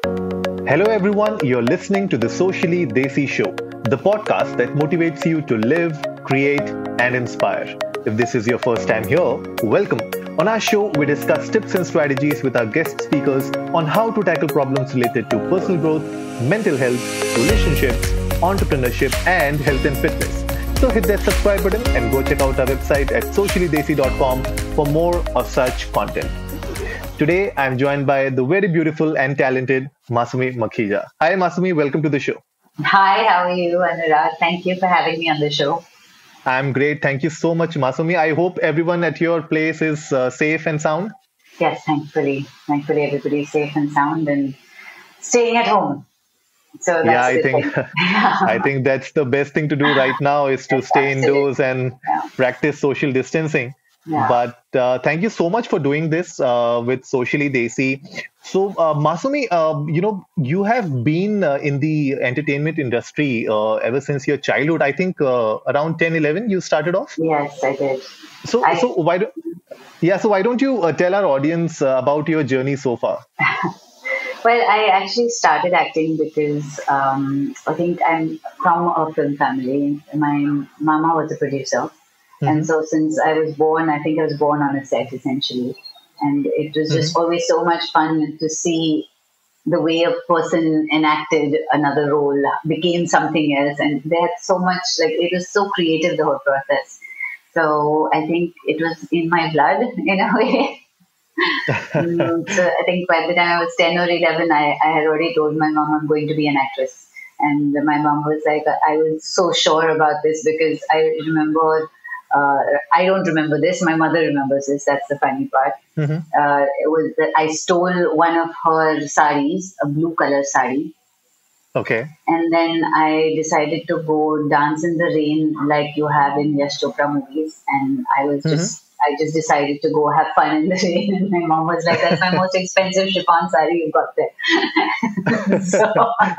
Hello, everyone. You're listening to the Socially Desi Show, the podcast that motivates you to live, create, and inspire. If this is your first time here, welcome. On our show, we discuss tips and strategies with our guest speakers on how to tackle problems related to personal growth, mental health, relationships, entrepreneurship, and health and fitness. So hit that subscribe button and go check out our website at sociallydesi.com for more of such content. Today, I'm joined by the very beautiful and talented Masumeh Makhija. Hi, Masumeh. Welcome to the show. Hi, how are you, Anurag? Thank you for having me on the show. I'm great. Thank you so much, Masumeh. I hope everyone at your place is safe and sound. Yes, thankfully. Thankfully, everybody's safe and sound and staying at home. So that's I think I think that's the best thing to do right now is to stay indoors and practice social distancing. Yeah. But thank you so much for doing this with Socially Desi. So, Masumeh, you have been in the entertainment industry ever since your childhood. I think around 10, 11, you started off. Yes, I did. So why don't you tell our audience about your journey so far? Well, I actually started acting because I think I'm from a film family. My mama was a producer. And so since I was born, I think I was born on a set essentially. And it was just always so much fun to see the way a person enacted another role, became something else. And they had so much, it was so creative, the whole process. So I think it was in my blood in a way. So I think by the time I was 10 or 11, I had already told my mom I'm going to be an actress. And my mom was like, I was so sure about this because I remember... I don't remember this. My mother remembers this. That's the funny part. It was that I stole one of her saris, a blue color sari. Okay. And then I decided to go dance in the rain like you have in Yash Chopra movies. And I just decided to go have fun in the rain. And my mom was like, that's my most expensive chiffon sari you got there. So I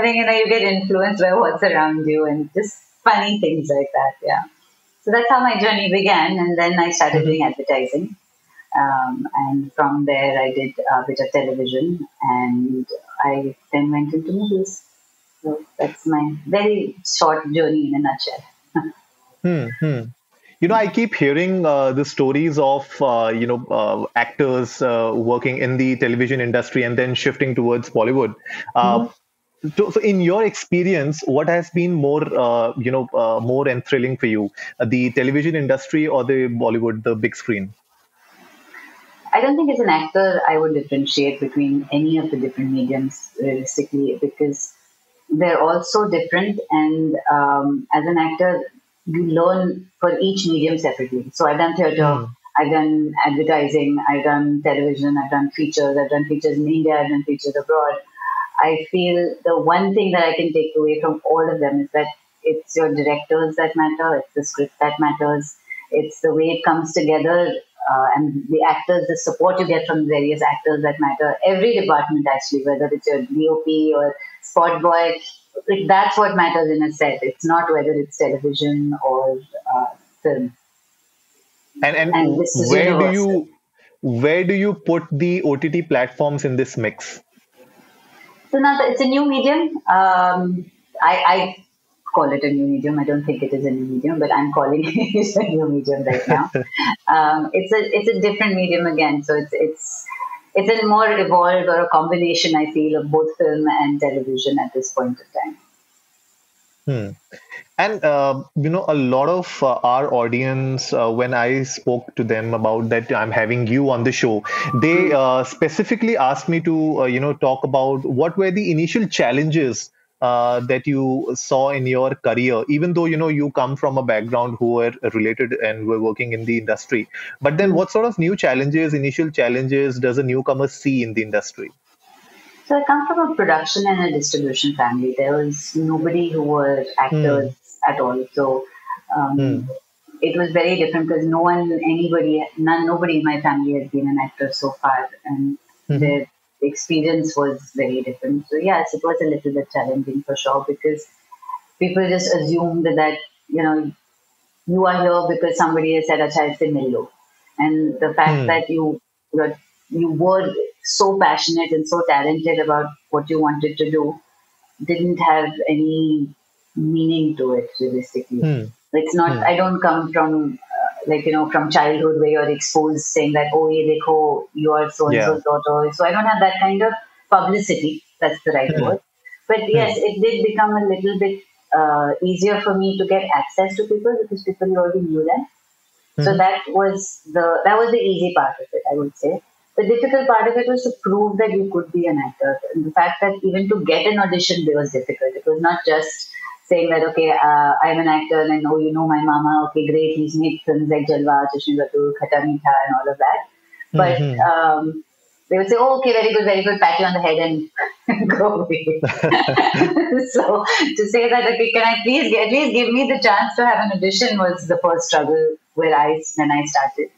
think, you get influenced by what's around you and just funny things like that, yeah. So that's how my journey began, and then I started doing advertising. And from there, I did a bit of television, and I then went into movies. So that's my very short journey in a nutshell. I keep hearing the stories of, actors working in the television industry and then shifting towards Bollywood. So in your experience, what has been more, more and thrilling for you, the television industry or the Bollywood, the big screen? I don't think as an actor, I would differentiate between any of the different mediums realistically because they're all so different. And as an actor, you learn for each medium separately. So I've done theatre, I've done advertising, I've done television, I've done features in India, I've done features abroad. I feel the one thing that I can take away from all of them is that it's your directors that matter, it's the script that matters, it's the way it comes together, and the actors, the support you get from various actors that matter. Every department actually, whether it's your DOP or spot boy, that's what matters in a set. It's not whether it's television or film. And this is where do you put the OTT platforms in this mix? So now it's a new medium. I call it a new medium. I don't think it is a new medium, but I'm calling it a new medium right now. It's a different medium again. So it's a more evolved or a combination, I feel, of both film and television at this point of time. And, a lot of our audience, when I spoke to them about that I'm having you on the show, they specifically asked me to, talk about what were the initial challenges that you saw in your career, even though, you come from a background who were related and were working in the industry. But then what sort of initial challenges does a newcomer see in the industry? So I come from a production and a distribution family. There was nobody who were actors at all. So it was very different because nobody in my family has been an actor so far. And their experience was very different. So yes, it was a little bit challenging for sure because people just assumed that, you are here because somebody has said, "Acha, isse mil lo." And the fact that you were so passionate and so talented about what you wanted to do didn't have any meaning to it, realistically. It's not, I don't come from, from childhood where you're exposed saying that, oh, ye dekho, you are so and Yeah. so's daughter. So I don't have that kind of publicity. That's the right word. But yes, it did become a little bit easier for me to get access to people because people already knew them. So that was the easy part of it, I would say. The difficult part of it was to prove that you could be an actor. And the fact that even to get an audition, it was difficult. It was not just saying that, okay, I'm an actor and oh, you know my mama, okay, great, he's made films like Jalwa, Chashmi Batu, Khata Meetha and all of that. But they would say, oh, okay, very good, pat you on the head and go away. So to say that, okay, can I please at least give me the chance to have an audition was the first struggle when I started.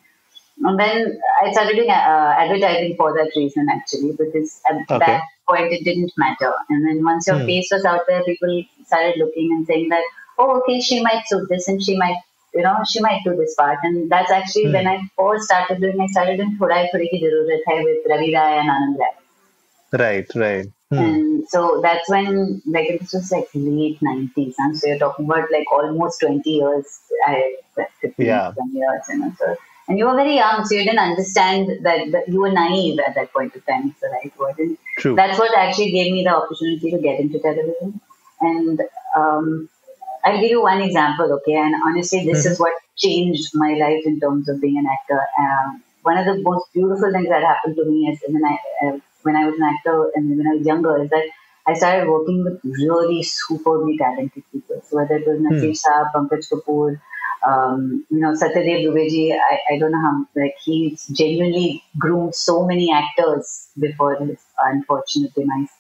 And then I started doing advertising for that reason, actually, because at that point it didn't matter. And then once your face was out there, people started looking and saying that, oh, okay, she might suit this and she might do this part. And that's actually when I first started doing, I started in Thoda Hai Thodi Ki Zarurat Hai with Ravi Rai and Anand Rai. Right. And so that's when, like, this was like late 90s. And so you're talking about like almost 20 years, 15, 20 years, So, and you were very young, so you didn't understand that you were naive at that point of time, is the right word. And True. that's what actually gave me the opportunity to get into television. And I'll give you one example, okay? And honestly, this is what changed my life in terms of being an actor. One of the most beautiful things that happened to me is when I was an actor and when I was younger is that I started working with really superbly talented people. So whether it was Nasir Saab, Pankaj Kapoor, Satyadev Dubey, I don't know how, like, he's genuinely groomed so many actors before his unfortunate demise.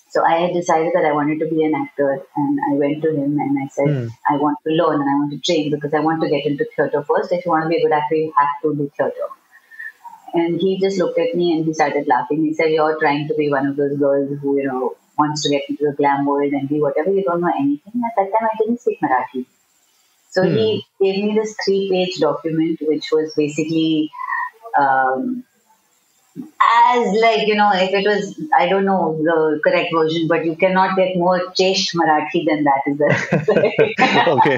So I had decided that I wanted to be an actor, and I went to him and I said, I want to learn and I want to train because I want to get into theatre first. If you want to be a good actor, you have to do theatre. And he just looked at me and he started laughing. He said, you're trying to be one of those girls who, wants to get into the glam world and be whatever. You don't know anything. At that time, I didn't speak Marathi. So he gave me this 3-page document, which was basically as like, if it was, I don't know the correct version, but you cannot get more chest Marathi than that. Is that Okay.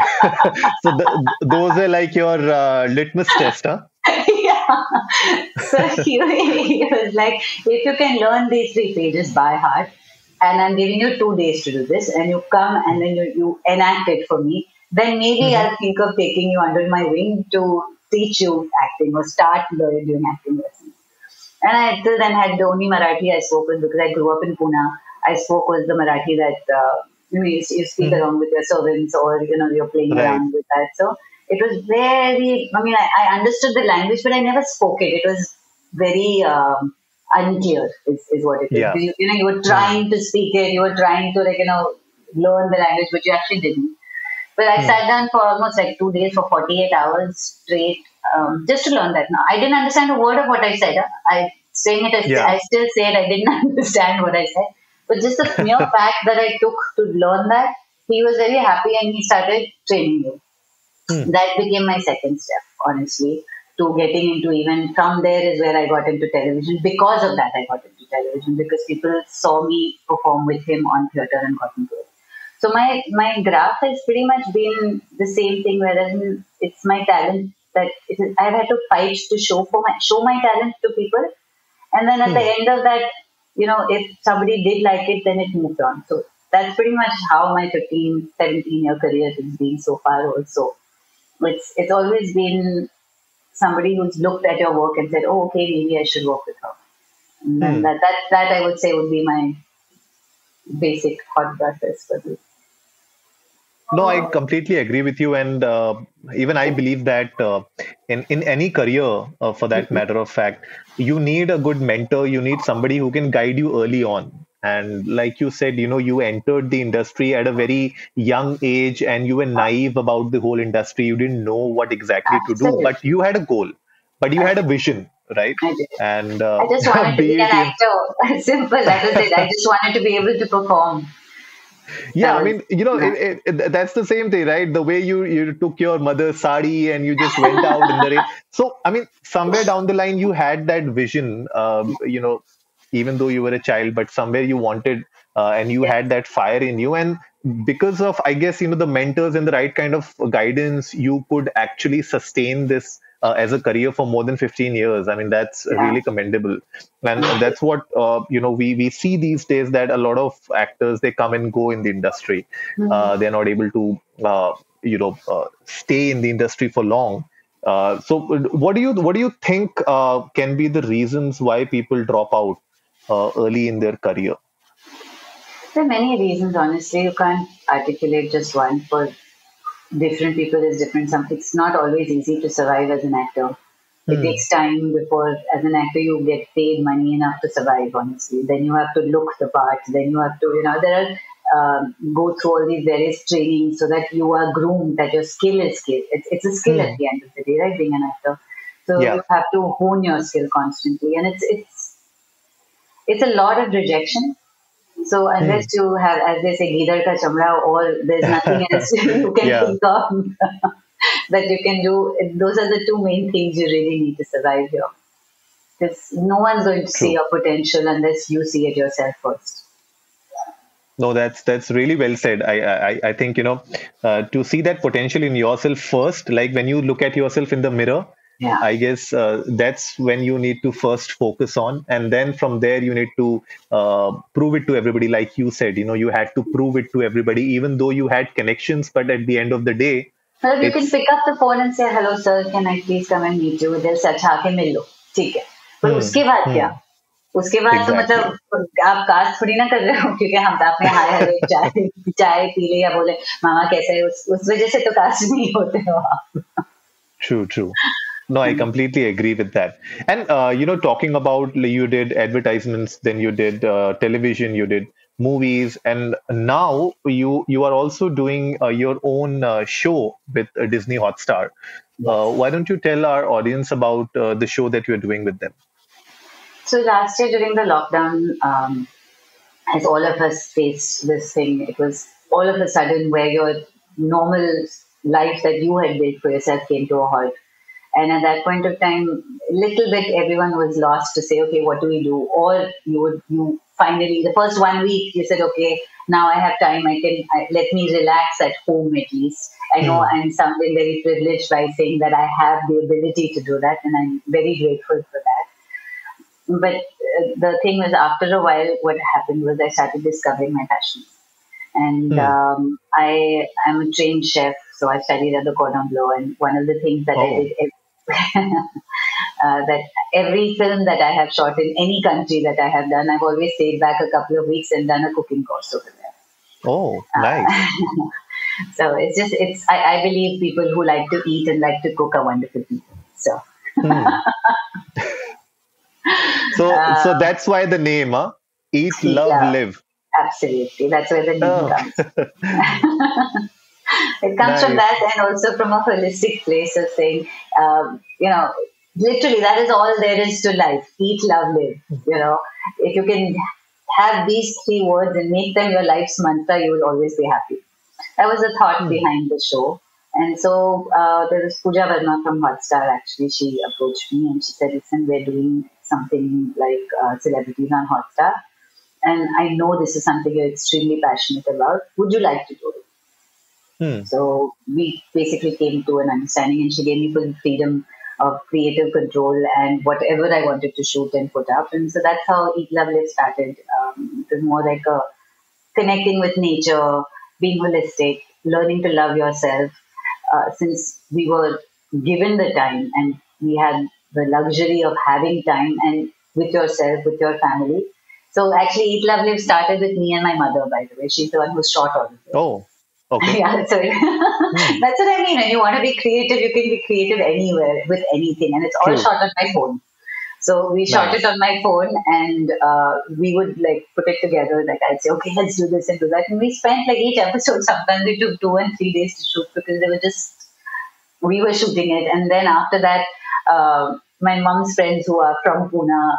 So those are like your litmus test, huh? Yeah. So he was like, if you can learn these 3 pages by heart, and I'm giving you 2 days to do this, and you come and then you enact it for me, then maybe I'll think of taking you under my wing to teach you acting or start doing acting lessons. And I till then had the only Marathi I spoke with because I grew up in Pune. I spoke with the Marathi that you speak along with your servants or you're playing around with that. So it was very. I mean, I understood the language, but I never spoke it. It was very unclear, is what it is. Yeah. You were trying to speak it. You were trying to learn the language, but you actually didn't. But I sat down for almost like 2 days for 48 hours straight just to learn that. Now, I didn't understand a word of what I said. I still say it. I didn't understand what I said. But just the mere fact that I took to learn that, he was very happy and he started training me. That became my second step, honestly, to getting into even from there is where I got into television. Because of that, I got into television because people saw me perform with him on theatre and got into it. So my graph has pretty much been the same thing, whereas it's my talent that I've had to fight to show my talent to people. And then at the end of that, if somebody did like it, then it moved on. So that's pretty much how my 15, 17-year career has been so far also. It's always been somebody who's looked at your work and said, oh, okay, maybe I should work with her. And then that I would say would be my basic thought process for this. No, I completely agree with you. And even I believe that in any career, for that matter of fact, you need a good mentor. You need somebody who can guide you early on. And like you said, you entered the industry at a very young age and you were naive about the whole industry. You didn't know what exactly to do, but you had a goal, but you had a vision, right? I did. And I just wanted to be an actor. Simple. That was it. I just wanted to be able to perform. Yeah, That I was, mean, yeah, that's the same thing, right? The way you took your mother's sari and you just went out in the rain. So, I mean, somewhere down the line, you had that vision, even though you were a child, but somewhere you wanted, and you yeah, had that fire in you. And because of, I guess, the mentors and the right kind of guidance, you could actually sustain this as a career for more than 15 years. I mean, that's yeah. really commendable. And that's what, we see these days, that a lot of actors, they come and go in the industry. Mhm. They're not able to, stay in the industry for long. So what do you think can be the reasons why people drop out early in their career? There are many reasons, honestly. You can't articulate just one. For different people, is different. It's not always easy to survive as an actor. It Hmm. takes time before, as an actor, you get paid money enough to survive, honestly. Then you have to look the part. Then you have to, there are, go through all these various trainings so that you are groomed, that your skill is skill. It's a skill at Hmm. the end of the day, right? Being an actor. So Yeah. you have to hone your skill constantly. And it's a lot of rejection. So Hmm. unless you have, as they say, Gidar ka chamra, or there's nothing else you can Yeah. think of that you can do, those are the two main things you really need to survive here. Because no one's going to see True. your potential unless you see it yourself first. No, that's really well said. I think, to see that potential in yourself first, like when you look at yourself in the mirror, Yeah. I guess that's when you need to first focus on, and then from there you need to prove it to everybody. Like you said, you had to prove it to everybody, even though you had connections. But at the end of the day, मतलब you can it's pick up the phone and say, hello sir, can I please come and meet you? They'll say, अच्छा आके मिल लो, ठीक है. पर hmm, उसके बाद क्या? hmm, उसके बाद तो exactly. मतलब आप कास्ट थोड़ी ना कर रहे हो, क्योंकि हम तो अपने हाय हेलो चाय चाय पी ले या बोले मामा कैसे है, उस वजह से तो कास्ट नहीं होते हो आप. True, true. No, I completely agree with that. And talking about, like, you did advertisements, then you did television, you did movies, and now you are also doing your own show with Disney Hotstar. Yes. Why don't you tell our audience about the show that you're doing with them? So last year during the lockdown, as all of us faced this thing, it was all of a sudden where your normal life that you had built for yourself came to a halt. And at that point of time, little bit everyone was lost to say, okay, what do we do? Or you finally, the first 1 week, you said, okay, now I have time. Let me relax at home at least. I know Hmm. I'm sounding very privileged by saying that I have the ability to do that, and I'm very grateful for that. But the thing was, after a while, what happened was I started discovering my passions. And Hmm. I am a trained chef, so I studied at the Cordon Bleu. And one of the things that I Oh, did, that every film that I have shot in any country that I have done, I've always stayed back a couple of weeks and done a cooking course over there. oh, nice. So I believe people who like to eat and like to cook are wonderful people. So Hmm. So that's why the name, huh? Eat, eat love, love. live. Absolutely. That's where the name Oh, comes. It comes from nice. that, and also from a holistic place of saying, literally, that is all there is to life: eat, love, live. If you can have these three words and make them your life's mantra, you will always be happy. That was the thought Hmm. behind the show. And so there was Pooja Verma from Hotstar. Actually, she approached me and she said, "Listen, we're doing something like celebrities on Hotstar, and I know this is something you're extremely passionate about. Would you like to do it?" Hmm. So we basically came to an understanding, and she gave me full freedom of creative control and whatever I wanted to shoot and put up. And so that's how Eat Love Live started. It was more like a connecting with nature, being holistic, learning to love yourself. Since we were given the time and we had the luxury of having time and with yourself, with your family. So actually, Eat Love Live started with me and my mother, by the way. She's the one who shot all of this. Oh, okay. Yeah, so Hmm. that's what I mean. When you want to be creative, you can be creative anywhere with anything, and it's all True. shot on my phone. So we shot it Nice. on my phone, and we would like put it together. Like I'd say, okay, let's do this and do that, and we spent like each episode. Sometimes it took 2 and 3 days to shoot because they were just we were shooting it, and then after that, my mom's friends who are from Pune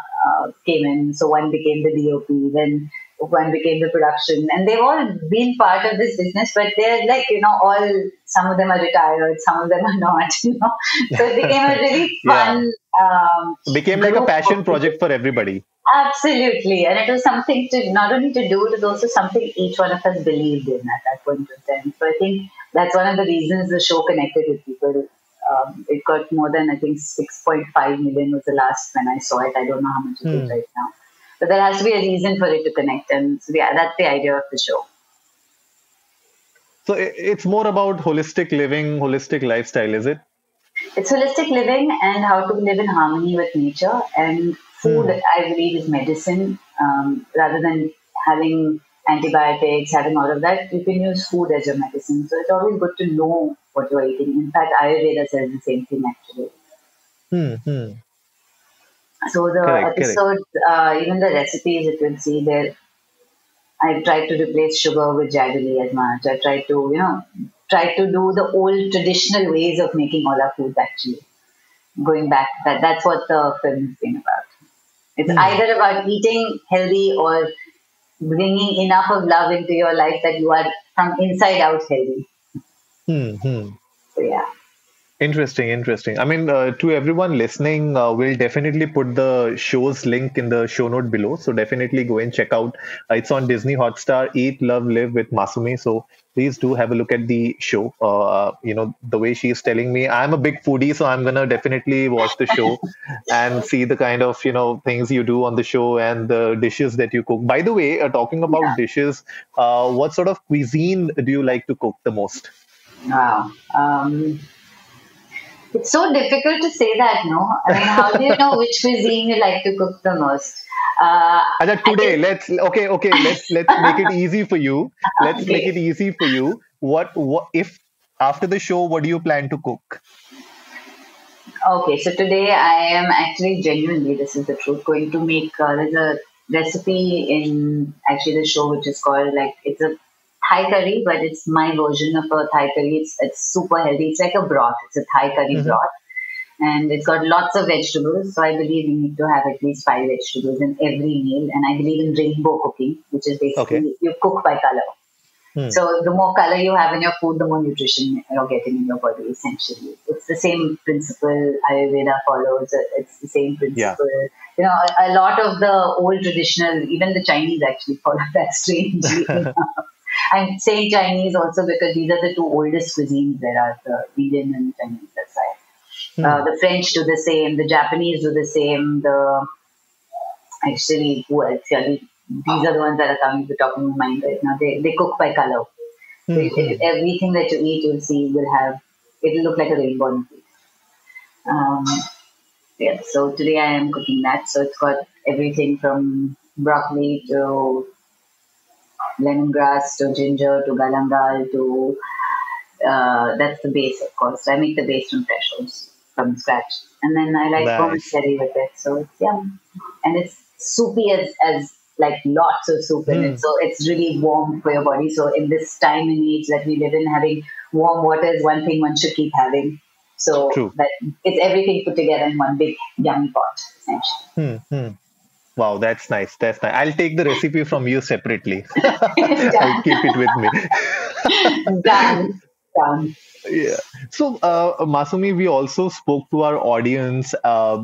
came in. So one became the DOP. Then one became the production, and they've all been part of this business, but they're like, all, some of them are retired, some of them are not, so it became a really Yeah. fun Became like a group of passion people. project for everybody. Absolutely, and it was something to not only to do, it was also something each one of us believed in at that point in time. So I think that's one of the reasons the show connected with people. It got more than, I think, 6.5 million was the last when I saw it. I don't know how much it is Hmm. right now, but there has to be a reason for it to connect, and so yeah, that's the idea of the show. So it's more about holistic living, holistic lifestyle, is it? It's holistic living and how to live in harmony with nature. And food, Hmm. I believe, is medicine. Rather than having antibiotics, having all of that, you can use food as your medicine. So it's always good to know what you're eating. In fact, Ayurveda says the same thing actually. Hmm. Hmm. So the Correct. Correct. episodes, even the recipes, you will see there. I tried to replace sugar with jaggery as much. I tried to, try to do the old traditional ways of making all our food actually. Going back, that's what the film has been about. It's Hmm. either about eating healthy or bringing enough of love into your life that you are from inside out healthy. Hmm. Hmm. So yeah. Interesting, interesting. I mean, to everyone listening, we'll definitely put the show's link in the show note below. So definitely go and check out. It's on Disney Hotstar, Eat, Love, Live with Masumeh. So please do have a look at the show. The way she's telling me, I'm a big foodie, so I'm gonna definitely watch the show and see the kind of, things you do on the show and the dishes that you cook. By the way, talking about Yeah. dishes, what sort of cuisine do you like to cook the most? Wow. It's so difficult to say that, no? I mean, how do you know which cuisine you like to cook the most? I Today, think, let's make it easy for you. Let's make okay. it easy for you. What if after the show, what do you plan to cook? Okay, so today I am actually genuinely, this is the truth, going to make, there's a recipe in actually the show which is called, like, it's a Thai curry, but it's my version of a Thai curry. It's super healthy. It's like a broth. It's a Thai curry Hmm. broth. And it's got lots of vegetables. So I believe you need to have at least five vegetables in every meal. And I believe in rainbow cooking, which is Okay. basically you cook by color. Hmm. So the more color you have in your food, the more nutrition you're getting in your body, essentially. It's the same principle Ayurveda follows. It's the same Yeah. principle. A lot of the old traditional, even the Chinese actually follow that strangely. I'm saying Chinese also because these are the two oldest cuisines there are, the Indian and Chinese, that's why. Hmm. The French do the same, the Japanese do the same, actually, who else? Yeah, these are the ones that are coming to the top of my mind right now. They cook by color. So Hmm. Hmm. everything that you eat, you'll see it'll look like a rainbow on your plate. Um, yeah, so today I am cooking that. So it's got everything from broccoli to lemongrass to ginger to galangal to that's the base, of course. So I make the base from fresh herbs from scratch, and then I like Nice. vermicelli with it. So it's yum, and it's soupy as like lots of soup in it. Hmm. So it's really warm for your body. So in this time and age that we live in, having warm water is one thing one should keep having. So True. that it's everything put together in one big yummy pot, essentially. Hmm. Hmm. Wow, that's nice. That's nice. I'll take the recipe from you separately. I'll keep it with me. Done, done. Yeah. So, Masumi, we also spoke to our audience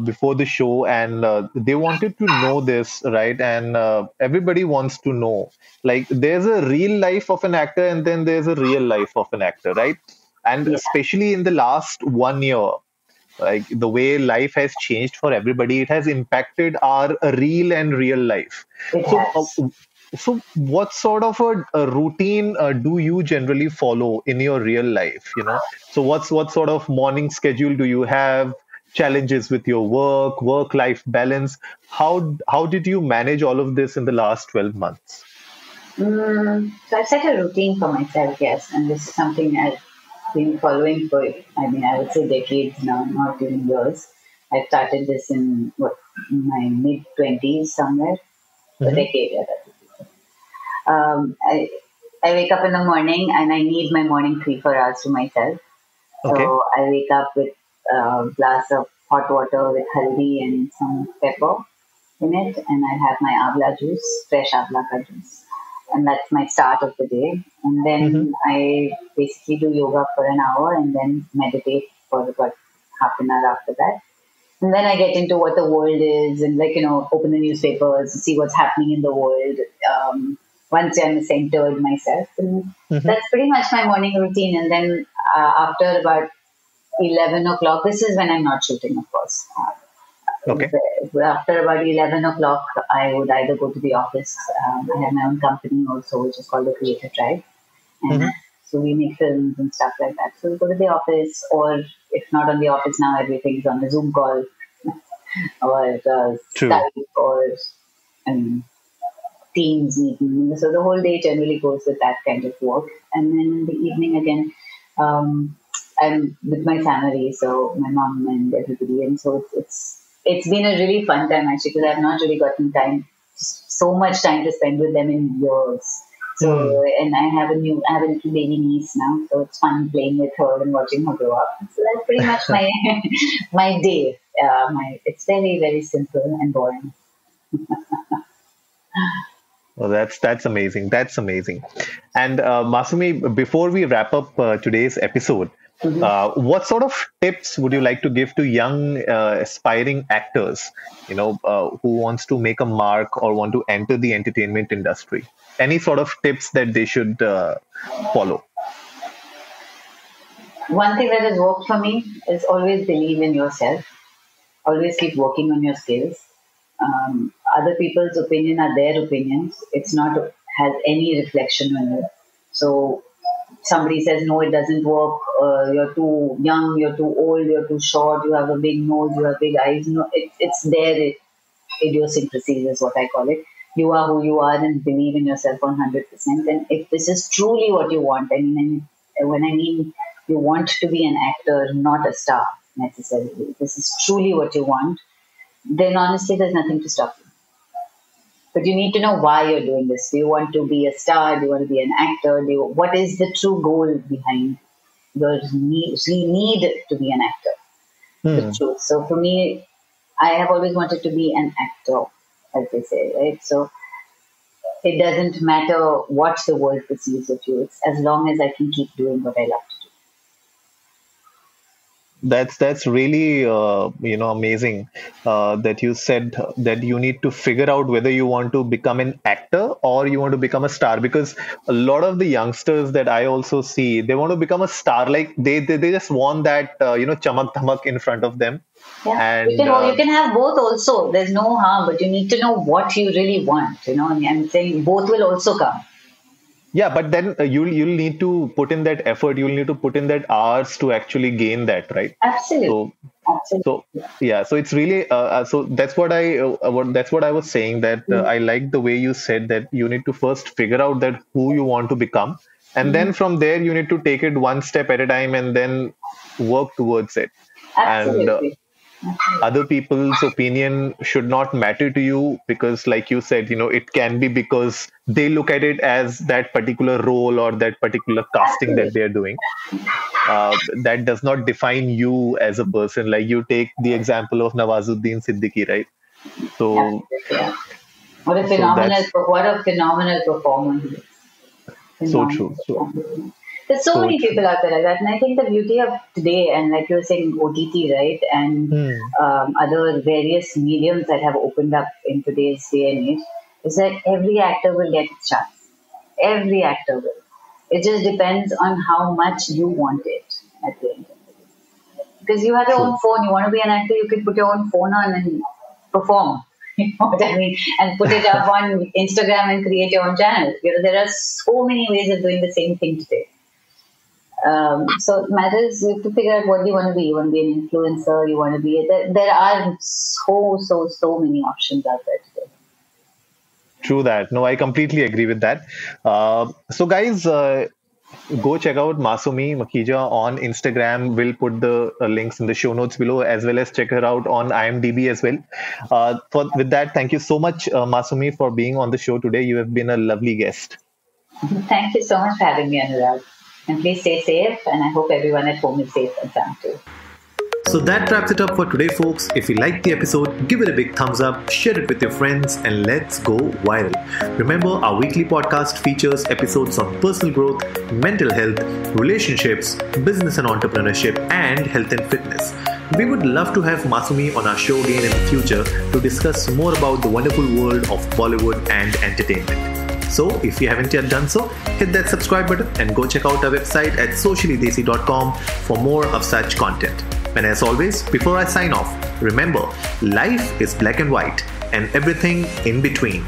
before the show, and they wanted to know this, right? And everybody wants to know, like, there's a real life of an actor, and then there's a real life of an actor, right? And Yeah, especially in the last 1 year, like the way life has changed for everybody, it has impacted our real and real life. it So, has. what sort of a routine do you generally follow in your real life? So what sort of morning schedule do you have? Challenges with your work-life balance. How did you manage all of this in the last 12 months? So I've set a routine for myself, yes, and this is something I've been following for, I mean, I would say decades now, not even years. I started this in my mid 20s somewhere, a Hmm. decade. Yeah, I wake up in the morning and I need my morning 3 4 hours to myself. Okay. So I wake up with a glass of hot water with haldi and some pepper, in it, and I have my avla juice, fresh avla ka juice, and that's my start of the day. And Mm-hmm. then I basically do yoga for an hour, and then meditate for about half an hour after that. And then I get into what the world is, and open the newspapers, see what's happening in the world. Once I'm centered myself, and Mm-hmm. that's pretty much my morning routine. And then after about 11 o'clock, this is when I'm not shooting, of course. Okay. After about 11 o'clock, I would either go to the office. I have my own company also, which is called the Creative Tribe, and Mm-hmm. so we make films and stuff like that. So we go to the office, or if not on the office now, everything's on a Zoom call or True. Skype or um, Teams meeting. So the whole day generally goes with that kind of work. And then in the evening again, um, I'm with my family, so my mom and everybody. And so it's been a really fun time actually, because I've not really gotten so much time to spend with them in years. Hmm. So, and I have a little baby niece now, so it's fun playing with her and watching her grow up. So that's pretty much my my day. It's very very simple and boring. Well, that's amazing. That's amazing. And Masumi, before we wrap up today's episode, Mhm. what sort of tips would you like to give to young aspiring actors, who wants to make a mark or want to enter the entertainment industry? Any sort of tips that they should follow? One thing that has worked for me is always believe in yourself. Always keep working on your skills. Other people's opinion are their opinions. It's not has any reflection on you. So somebody says no, it doesn't work. You're too young. You're too old. You're too short. You have a big nose. You have big eyes. No, it's their idiosyncrasies is what I call it. You are who you are, and believe in yourself 100%. And if this is truly what you want, when I mean you want to be an actor, not a star necessarily. This is truly what you want, then honestly, there's nothing to stop you. But you need to know why you're doing this. Do you want to be a star? Do you want to be an actor? What is the true goal behind your need to be an actor? The Hmm. truth. So for me, I have always wanted to be an actor, as they say, right? So it doesn't matter what the world perceives of you. It's as long as I can keep doing what I love to That's really amazing that you said that you need to figure out whether you want to become an actor or you want to become a star, because a lot of the youngsters that I also see, they want to become a star, like they just want that chamak dhamak in front of them. do. Yeah, And you can have both also. There's no harm, but you need to know what you really want. I'm saying both will also come. yeah, but then you'll need to put in that effort, you'll need to put in that hours to actually gain that, right? Absolutely, So absolutely. so yeah, so it's really so that's what I was saying, that I like the way you said that you need to first figure out that who you want to become, and Mhm. then from there you need to take it one step at a time and then work towards it. And Absolutely. other people's opinion should not matter to you, because like you said, it can be because they look at it as that particular role or that particular casting that Absolutely. they're doing. That does not define you as a person. Like, you take the example of Nawazuddin Siddiqui, right? So, Absolutely. Yeah. so that's What a phenomenal performer he is. so Phenomenal true. performer. There's so So many true. people out there like that, and I think the beauty of today, and like you were saying, OTT, right, and Hmm. other various mediums that have opened up in today's day and age, is that every actor will get its chance. Every actor will. It just depends on how much you want it at the end. Because you have your True. own phone, you want to be an actor, you can put your own phone on and perform. You know what I mean? And put it up on Instagram and create your own channel. There are so many ways of doing the same thing today. So it matters, you have to figure out what you want to be. You want to be an influencer, you want to be, there are so many options out there today. True that. No, I completely agree with that. So, guys, go check out Masumi Makhija on Instagram. We'll put the links in the show notes below, as well as check her out on IMDb as well. With that, thank you so much, Masumi, for being on the show today. You have been a lovely guest. Thank you so much for having me, Anurag. And please stay safe, and I hope everyone at home is safe and sound too. So that wraps it up for today, folks. If you liked the episode, give it a big thumbs up, share it with your friends, and let's go viral. Remember, our weekly podcast features episodes on personal growth, mental health, relationships, business and entrepreneurship, and health and fitness. We would love to have Masumeh on our show again in the future to discuss more about the wonderful world of Bollywood and entertainment. So, if you haven't yet done so, hit that subscribe button and go check out our website at sociallydesi.com for more of such content. And as always, before I sign off, remember, life is black and white and everything in between.